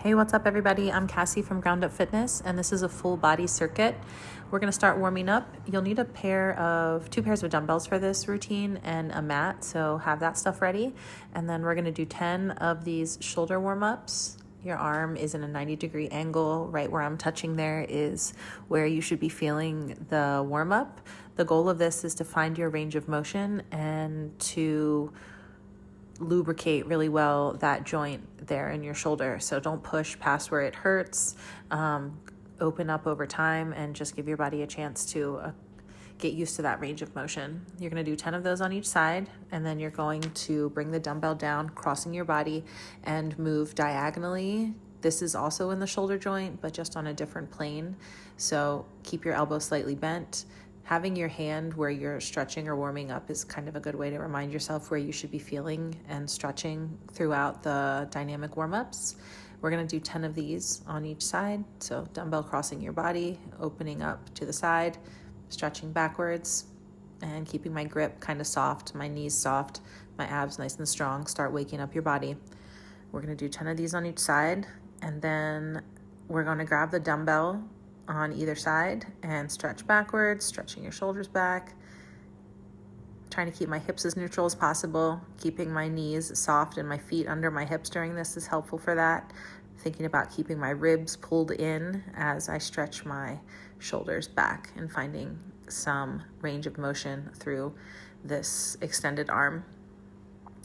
Hey, what's up everybody? I'm Cassie from Ground Up Fitness, and this is a full body circuit. We're gonna start warming up. You'll need two pairs of dumbbells for this routine and a mat, so have that stuff ready. And then we're gonna do 10 of these shoulder warm-ups. Your arm is in a 90-degree angle. Right where I'm touching there is where you should be feeling the warm-up. The goal of this is to find your range of motion and to lubricate really well that joint there in your shoulder. So don't push past where it hurts. Open up over time and just give your body a chance to get used to that range of motion. You're going to do 10 of those on each side, and then you're going to bring the dumbbell down, crossing your body, and move diagonally. This is also in the shoulder joint, but just on a different plane. So keep your elbow slightly bent. Having your hand where you're stretching or warming up is kind of a good way to remind yourself where you should be feeling and stretching throughout the dynamic warm-ups. We're going to do 10 of these on each side. So dumbbell crossing your body, opening up to the side, stretching backwards, and keeping my grip kind of soft, my knees soft, my abs nice and strong. Start waking up your body. We're going to do 10 of these on each side, and then we're going to grab the dumbbell on either side and stretch backwards, stretching your shoulders back, trying to keep my hips as neutral as possible. Keeping my knees soft and my feet under my hips during this is helpful for that. Thinking about keeping my ribs pulled in as I stretch my shoulders back and finding some range of motion through this extended arm.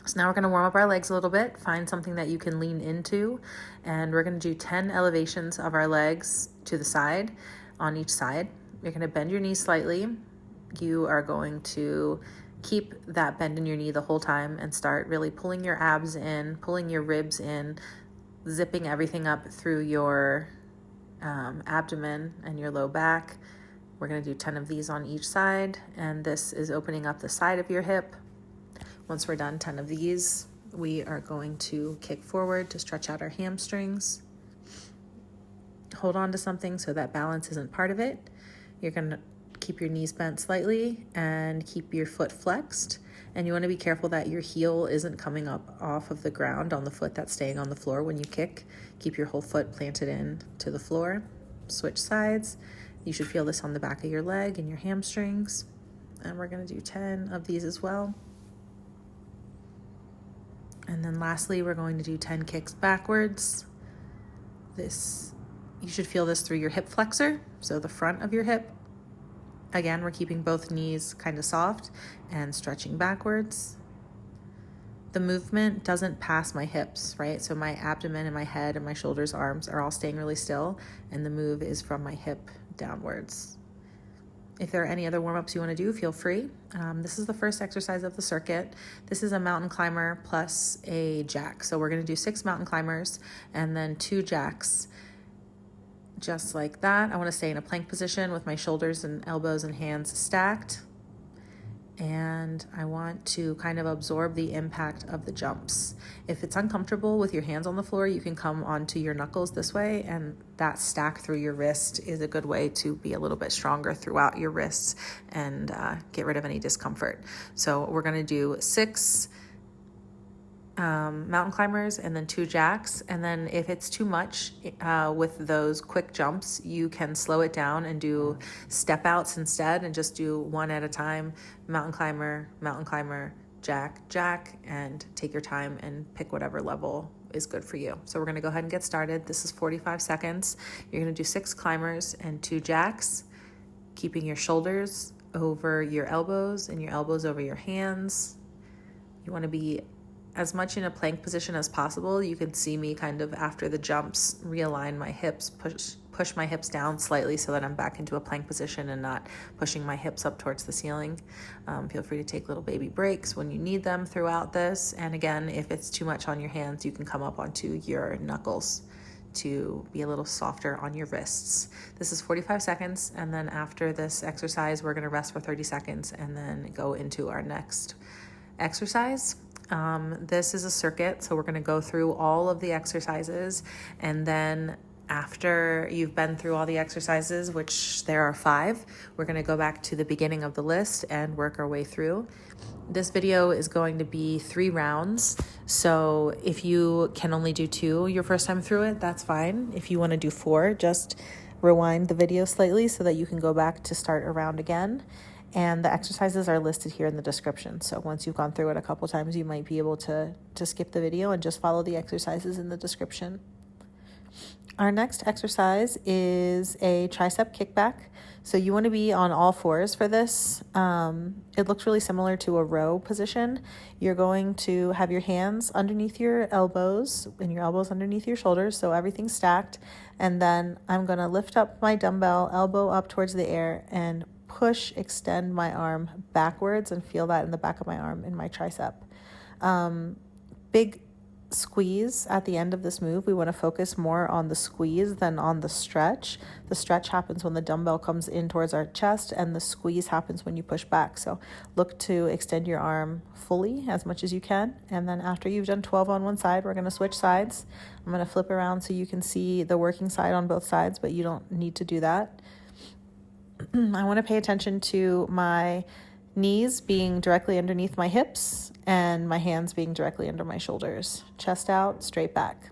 So now we're going to warm up our legs a little bit, find something that you can lean into, and we're going to do 10 elevations of our legs to the side on each side. You're going to bend your knee slightly. You are going to keep that bend in your knee the whole time and start really pulling your abs in, pulling your ribs in, zipping everything up through your abdomen and your low back. We're going to do 10 of these on each side, and this is opening up the side of your hip. Once we're done 10 of these, we are going to kick forward to stretch out our hamstrings. Hold on to something so that balance isn't part of it. You're going to keep your knees bent slightly and keep your foot flexed. And you want to be careful that your heel isn't coming up off of the ground on the foot that's staying on the floor when you kick. Keep your whole foot planted in to the floor. Switch sides. You should feel this on the back of your leg and your hamstrings. And we're going to do 10 of these as well. And then lastly, we're going to do 10 kicks backwards. You should feel this through your hip flexor, so the front of your hip. Again, we're keeping both knees kind of soft and stretching backwards. The movement doesn't pass my hips, right? So my abdomen and my head and my shoulders, arms are all staying really still, and the move is from my hip downwards. If there are any other warm-ups you want to do, feel free. This is the first exercise of the circuit. This is a mountain climber plus a jack. So we're going to do 6 mountain climbers and then 2 jacks. Just like that. I want to stay in a plank position with my shoulders and elbows and hands stacked. And I want to kind of absorb the impact of the jumps. If it's uncomfortable with your hands on the floor, you can come onto your knuckles this way, and that stack through your wrist is a good way to be a little bit stronger throughout your wrists and get rid of any discomfort. So we're going to do 6 mountain climbers and then 2 jacks. And then if it's too much with those quick jumps, you can slow it down and do step outs instead and just do one at a time. Mountain climber, jack, jack, and take your time and pick whatever level is good for you. So we're going to go ahead and get started. This is 45 seconds. You're going to do 6 climbers and 2 jacks, keeping your shoulders over your elbows and your elbows over your hands. You want to be as much in a plank position as possible. You can see me kind of after the jumps realign my hips, push my hips down slightly so that I'm back into a plank position and not pushing my hips up towards the ceiling. Feel free to take little baby breaks when you need them throughout this. And again, if it's too much on your hands, you can come up onto your knuckles to be a little softer on your wrists. This is 45 seconds, and then after this exercise, we're going to rest for 30 seconds and then go into our next exercise. This is a circuit, so we're going to go through all of the exercises, and then After you've been through all the exercises, which there are 5, we're going to go back to the beginning of the list and work our way through. This video is going to be 3 rounds. So if you can only do 2 your first time through it, that's fine. If you want to do 4, just rewind the video slightly so that you can go back to start a round again. And the exercises are listed here in the description. So once you've gone through it a couple times, you might be able to skip the video and just follow the exercises in the description. Our next exercise is a tricep kickback. So you want to be on all 4s for this. It looks really similar to a row position. You're going to have your hands underneath your elbows and your elbows underneath your shoulders, so everything's stacked. And then I'm going to lift up my dumbbell, elbow up towards the air, and extend my arm backwards, and feel that in the back of my arm in my tricep. Big squeeze at the end of this move. We want to focus more on the squeeze than on the stretch. The stretch happens when the dumbbell comes in towards our chest, and the squeeze happens when you push back. So look to extend your arm fully as much as you can. And then after you've done 12 on one side, we're going to switch sides. I'm going to flip around so you can see the working side on both sides, but you don't need to do that. I want to pay attention to my knees being directly underneath my hips and my hands being directly under my shoulders. Chest out, straight back.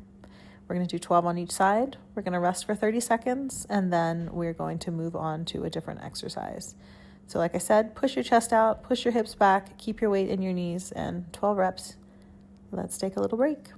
We're going to do 12 on each side. We're going to rest for 30 seconds, and then we're going to move on to a different exercise. So like I said, push your chest out, push your hips back, keep your weight in your knees, and 12 reps. Let's take a little break.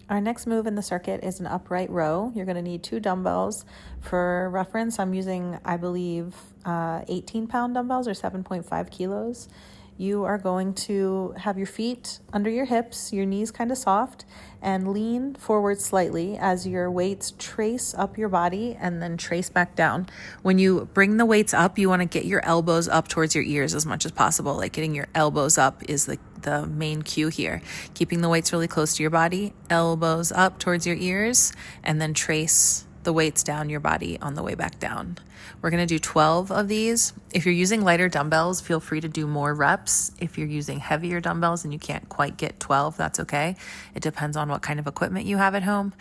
Our next move in the circuit is an upright row. You're going to need 2 dumbbells. For reference, I'm using, I believe, 18-pound dumbbells or 7.5 kilos. You are going to have your feet under your hips, your knees kind of soft, and lean forward slightly as your weights trace up your body and then trace back down. When you bring the weights up, you want to get your elbows up towards your ears as much as possible. Like getting your elbows up is the main cue here. Keeping the weights really close to your body, elbows up towards your ears, and then trace the weights down your body on the way back down. We're going to do 12 of these. If you're using lighter dumbbells, feel free to do more reps. If you're using heavier dumbbells and you can't quite get 12, that's okay. It depends on what kind of equipment you have at home.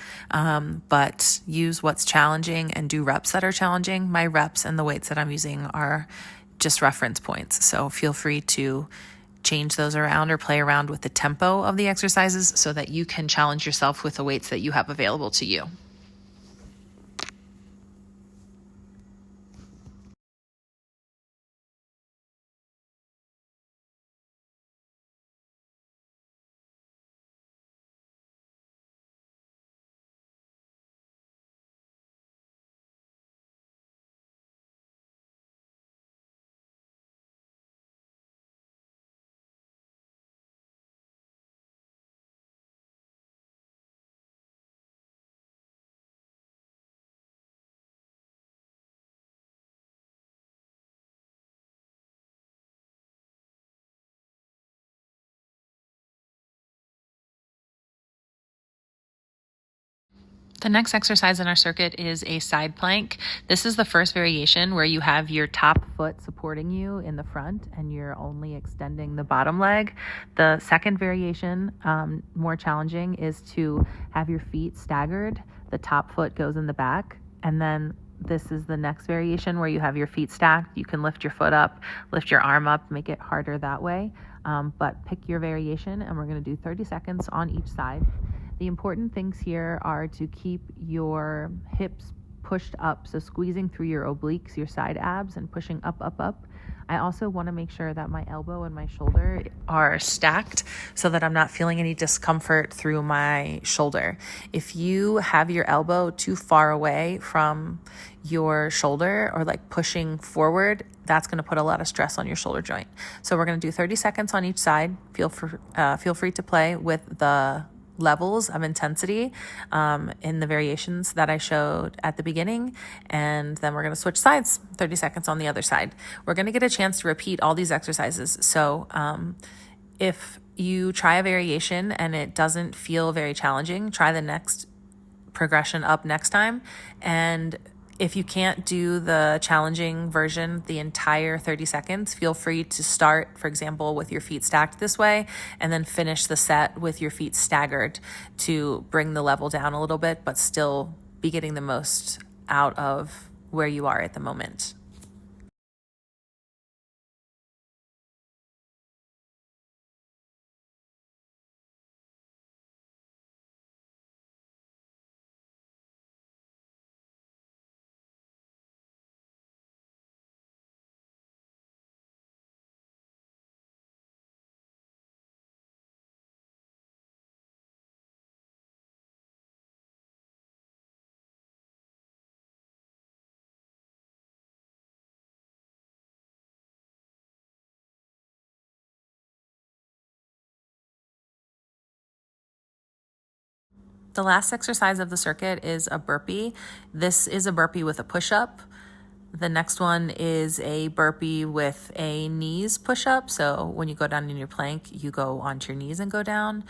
But use what's challenging and do reps that are challenging. My reps and the weights that I'm using are just reference points. So feel free to change those around or play around with the tempo of the exercises so that you can challenge yourself with the weights that you have available to you. The next exercise in our circuit is a side plank. This is the first variation where you have your top foot supporting you in the front and you're only extending the bottom leg. The second variation, more challenging, is to have your feet staggered. The top foot goes in the back, and then this is the next variation where you have your feet stacked. You can lift your foot up, lift your arm up, make it harder that way. But pick your variation, and we're going to do 30 seconds on each side. The important things here are to keep your hips pushed up, so squeezing through your obliques, your side abs, and pushing up, up, up. I also want to make sure that my elbow and my shoulder are stacked so that I'm not feeling any discomfort through my shoulder. If you have your elbow too far away from your shoulder or like pushing forward, that's going to put a lot of stress on your shoulder joint. So we're going to do 30 seconds on each side. Feel free to play with the levels of intensity in the variations that I showed at the beginning. And then we're going to switch sides, 30 seconds on the other side. We're going to get a chance to repeat all these exercises. So if you try a variation and it doesn't feel very challenging, try the next progression up next time. And if you can't do the challenging version the entire 30 seconds, feel free to start, for example, with your feet stacked this way, and then finish the set with your feet staggered to bring the level down a little bit, but still be getting the most out of where you are at the moment. The last exercise of the circuit is a burpee. This is a burpee with a push-up. The next one is a burpee with a knees push-up. So when you go down in your plank, you go onto your knees and go down.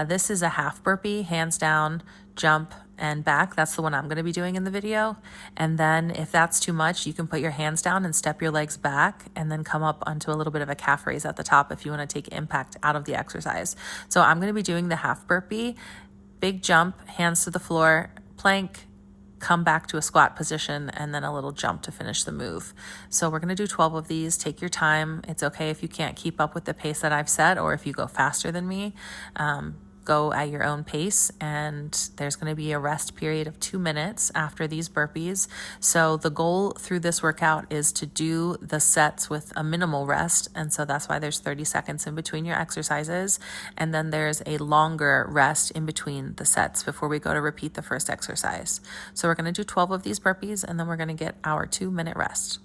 This is a half burpee, hands down, jump, and back. That's the one I'm going to be doing in the video. And then if that's too much, you can put your hands down and step your legs back and then come up onto a little bit of a calf raise at the top if you want to take impact out of the exercise. So I'm going to be doing the half burpee. Big jump, hands to the floor, plank, come back to a squat position, and then a little jump to finish the move. So we're going to do 12 of these. Take your time. It's okay if you can't keep up with the pace that I've set, or if you go faster than me. Go at your own pace, and there's going to be a rest period of 2 minutes after these burpees. So the goal through this workout is to do the sets with a minimal rest, and so that's why there's 30 seconds in between your exercises, and then there's a longer rest in between the sets before we go to repeat the first exercise. So we're going to do 12 of these burpees, and then we're going to get our 2-minute rest.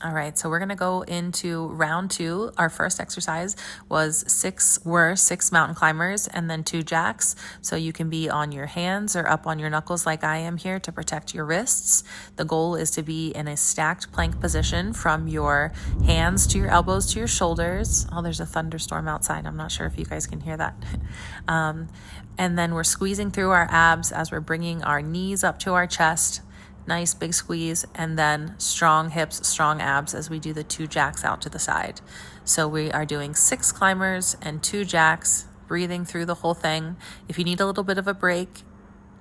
All right, so we're gonna go into round 2. Our first exercise was 6 mountain climbers and then 2 jacks. So you can be on your hands or up on your knuckles like I am here to protect your wrists. The goal is to be in a stacked plank position from your hands to your elbows to your shoulders. Oh, there's a thunderstorm outside. I'm not sure if you guys can hear that. And then we're squeezing through our abs as we're bringing our knees up to our chest. Nice big squeeze, and then strong hips, strong abs as we do the 2 jacks out to the side. So we are doing 6 climbers and 2 jacks, breathing through the whole thing. If you need a little bit of a break,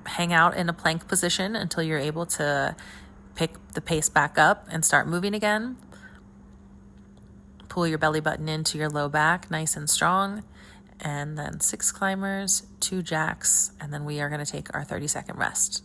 hang out in a plank position until you're able to pick the pace back up and start moving again. Pull your belly button into your low back, nice and strong. And then 6 climbers, 2 jacks, and then we are going to take our 30-second rest.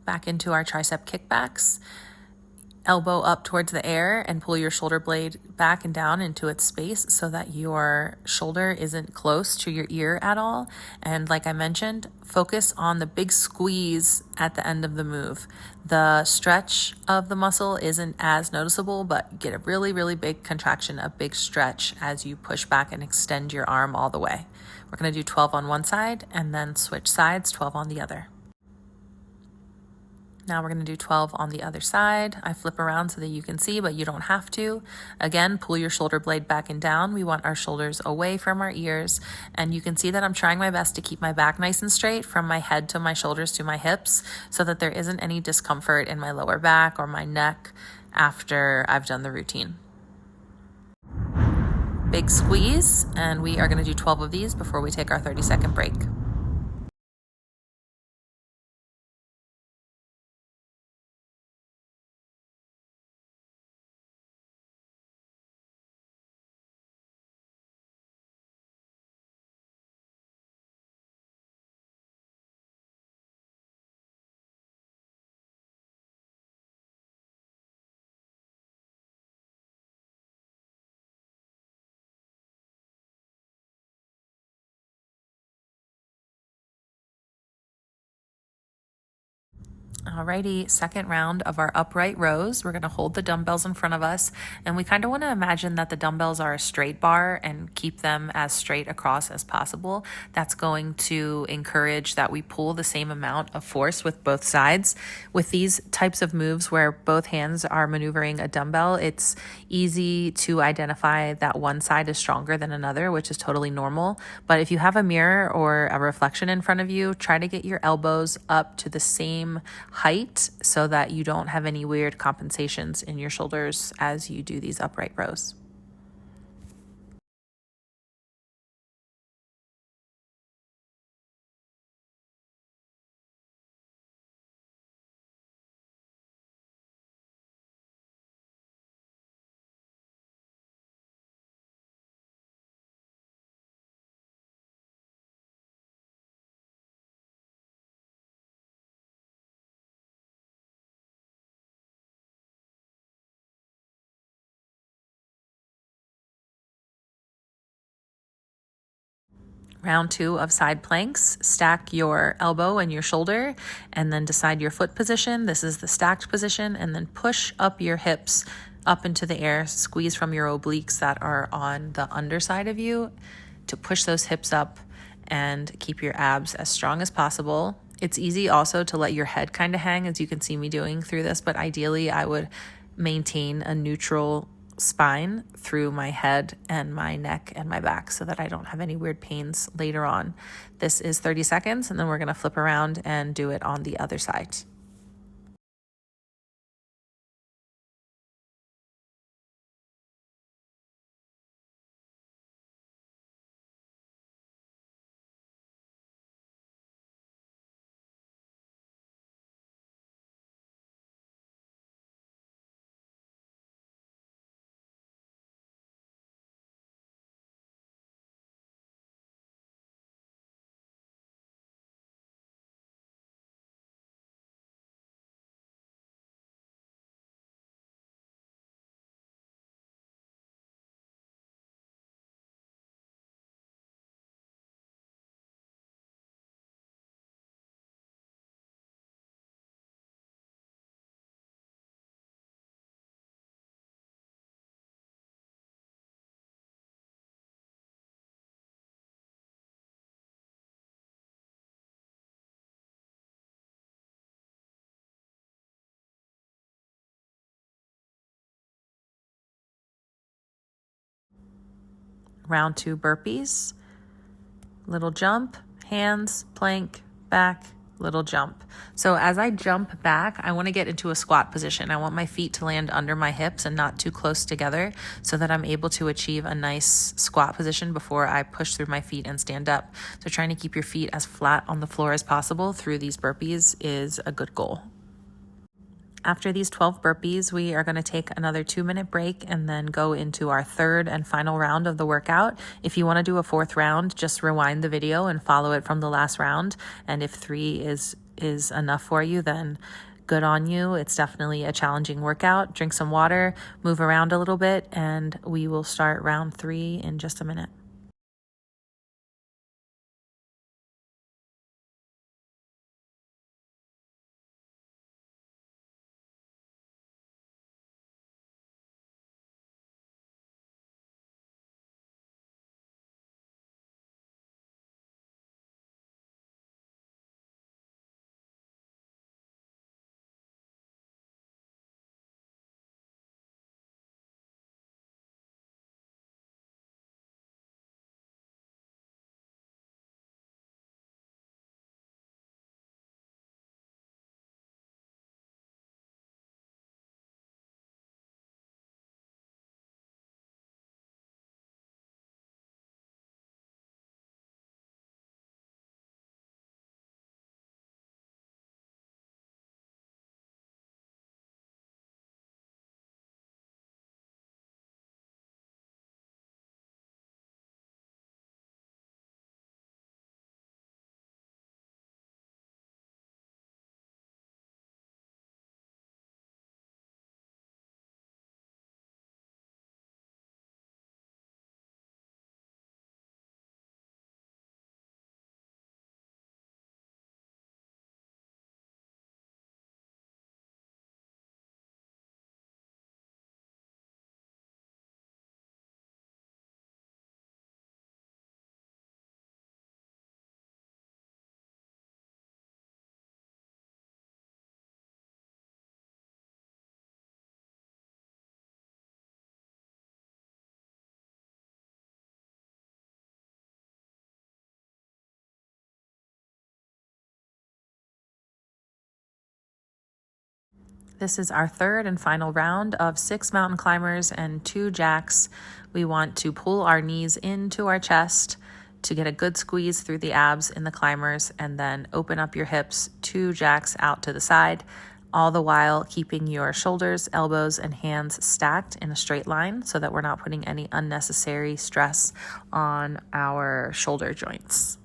Back into our tricep kickbacks. Elbow up towards the air and pull your shoulder blade back and down into its space so that your shoulder isn't close to your ear at all. And like I mentioned, focus on the big squeeze at the end of the move. The stretch of the muscle isn't as noticeable, but you get a really, really big contraction, a big stretch as you push back and extend your arm all the way. We're going to do 12 on one side and then switch sides, 12 on the other. Now we're going to do 12 on the other side. I flip around so that you can see, but you don't have to. Again, pull your shoulder blade back and down. We want our shoulders away from our ears. And you can see that I'm trying my best to keep my back nice and straight from my head to my shoulders to my hips so that there isn't any discomfort in my lower back or my neck after I've done the routine. Big squeeze, and we are going to do 12 of these before we take our 30-second break. Alrighty, second round of our upright rows. We're going to hold the dumbbells in front of us, and we kind of want to imagine that the dumbbells are a straight bar and keep them as straight across as possible. That's going to encourage that we pull the same amount of force with both sides. With these types of moves where both hands are maneuvering a dumbbell, it's easy to identify that one side is stronger than another, which is totally normal. But if you have a mirror or a reflection in front of you, try to get your elbows up to the same height so that you don't have any weird compensations in your shoulders as you do these upright rows. Round 2 of side planks. Stack your elbow and your shoulder and then decide your foot position. This is the stacked position, and then push up your hips up into the air. Squeeze from your obliques that are on the underside of you to push those hips up and keep your abs as strong as possible. It's easy also to let your head kind of hang, as you can see me doing through this, but ideally I would maintain a neutral spine through my head and my neck and my back so that I don't have any weird pains later on. This is 30 seconds, and then we're going to flip around and do it on the other side. round 2 burpees, little jump, hands, plank, back, little jump. So as I jump back, I want to get into a squat position. I want my feet to land under my hips and not too close together so that I'm able to achieve a nice squat position before I push through my feet and stand up. So trying to keep your feet as flat on the floor as possible through these burpees is a good goal. After these 12 burpees, we are going to take another 2-minute break and then go into our third and final round of the workout. If you want to do a fourth round, just rewind the video and follow it from the last round. And if 3 is enough for you, then good on you. It's definitely a challenging workout. Drink some water, move around a little bit, and we will start round 3 in just a minute. This is our third and final round of 6 mountain climbers and 2 jacks. We want to pull our knees into our chest to get a good squeeze through the abs in the climbers, and then open up your hips, 2 jacks out to the side, all the while keeping your shoulders, elbows, and hands stacked in a straight line so that we're not putting any unnecessary stress on our shoulder joints.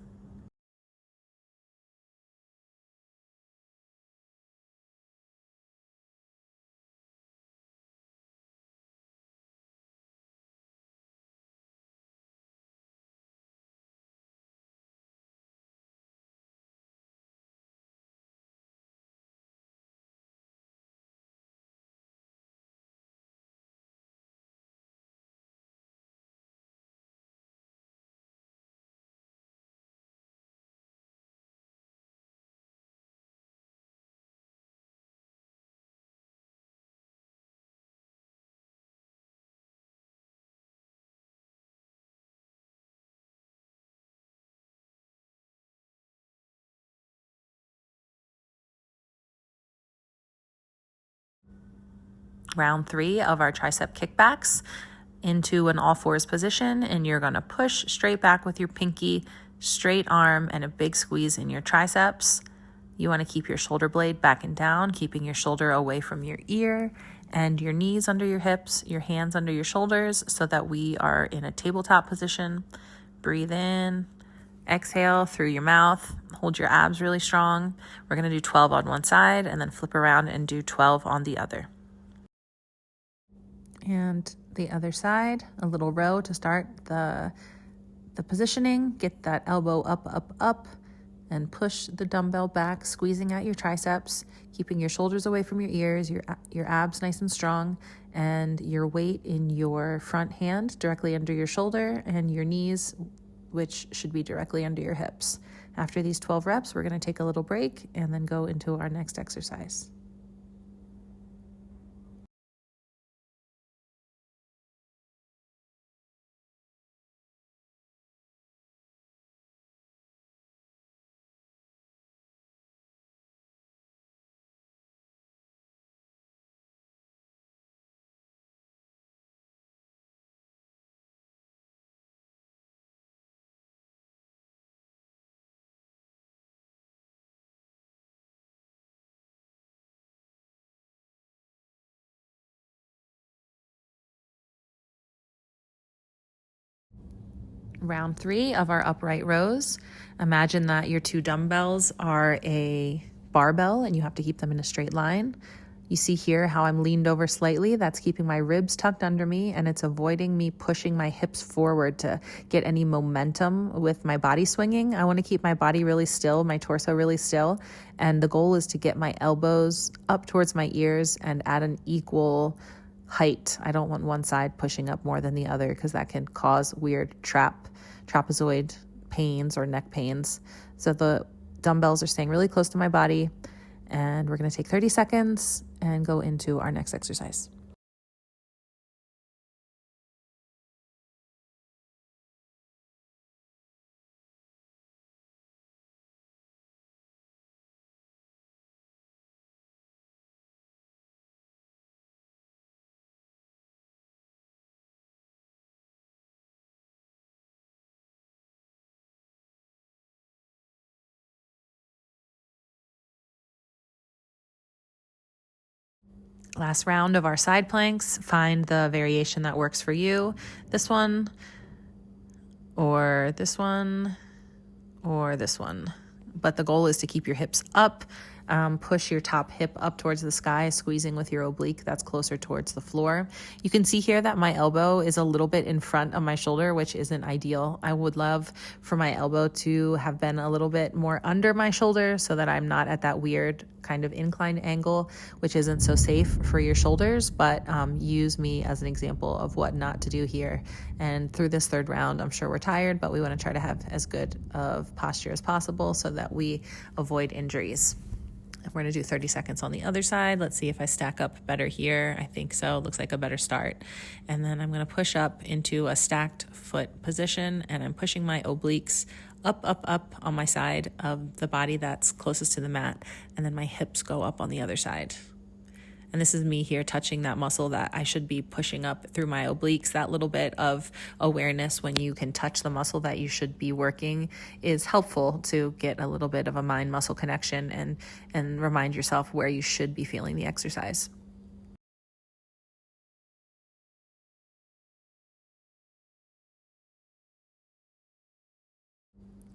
Round 3 of our tricep kickbacks into an all fours position, and you're going to push straight back with your pinky, straight arm, and a big squeeze in your triceps. You want to keep your shoulder blade back and down, keeping your shoulder away from your ear, and your knees under your hips, your hands under your shoulders, so that we are in a tabletop position. Breathe in, exhale through your mouth, hold your abs really strong. We're going to do 12 on one side and then flip around and do 12 on the other. And the other side, a little row to start the positioning. Get that elbow up, up, up, and push the dumbbell back, squeezing out your triceps, keeping your shoulders away from your ears, your abs nice and strong, and your weight in your front hand directly under your shoulder, and your knees, which should be directly under your hips. After these 12 reps, we're going to take a little break and then go into our next exercise. Round 3 of our upright rows. Imagine that your 2 dumbbells are a barbell and you have to keep them in a straight line. You see here how I'm leaned over slightly. That's keeping my ribs tucked under me, and it's avoiding me pushing my hips forward to get any momentum with my body swinging. I want to keep my body really still, my torso really still, and the goal is to get my elbows up towards my ears and at an equal height. I don't want one side pushing up more than the other because that can cause weird trapezoid pains or neck pains. So the dumbbells are staying really close to my body, and we're going to take 30 seconds and go into our next exercise. Last round of our side planks. Find the variation that works for you. This one, or this one, or this one. But the goal is to keep your hips up. Push your top hip up towards the sky, squeezing with your oblique that's closer towards the floor. You can see here that my elbow is a little bit in front of my shoulder, which isn't ideal. I would love for my elbow to have been a little bit more under my shoulder so that I'm not at that weird kind of inclined angle, which isn't so safe for your shoulders, but use me as an example of what not to do here. And through this 3rd round, I'm sure we're tired, but we want to try to have as good of posture as possible so that we avoid injuries. We're going to do 30 seconds on the other side. Let's see if I stack up better here. I think so. Looks like a better start. And then I'm going to push up into a stacked foot position, and I'm pushing my obliques up on my side of the body that's closest to the mat. And then my hips go up on the other side. And this is me here touching that muscle that I should be pushing up through my obliques. That little bit of awareness when you can touch the muscle that you should be working is helpful to get a little bit of a mind-muscle connection and remind yourself where you should be feeling the exercise.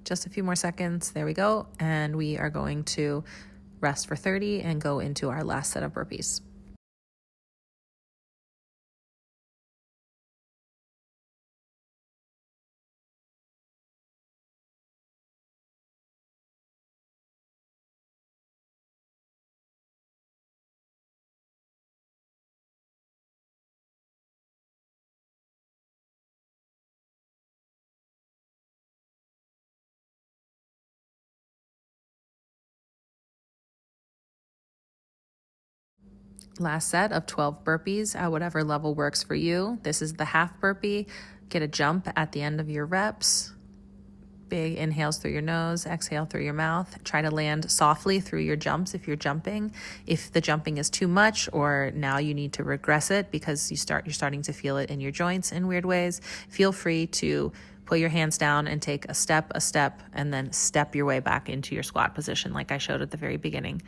Just a few more seconds. There we go. And we are going to rest for 30 and go into our last set of burpees. Last set of 12 burpees at whatever level works for you. This is the half burpee. Get a jump at the end of your reps. Big inhales through your nose, exhale through your mouth. Try to land softly through your jumps if you're jumping. If the jumping is too much or now you need to regress it because you're starting to feel it in your joints in weird ways, feel free to put your hands down and take a step, and then step your way back into your squat position like I showed at the very beginning.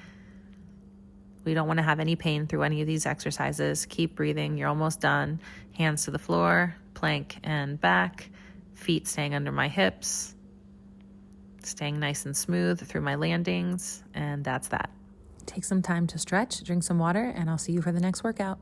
We don't want to have any pain through any of these exercises. Keep breathing. You're almost done. Hands to the floor, plank and back, feet staying under my hips, staying nice and smooth through my landings, and that's that. Take some time to stretch, drink some water, and I'll see you for the next workout.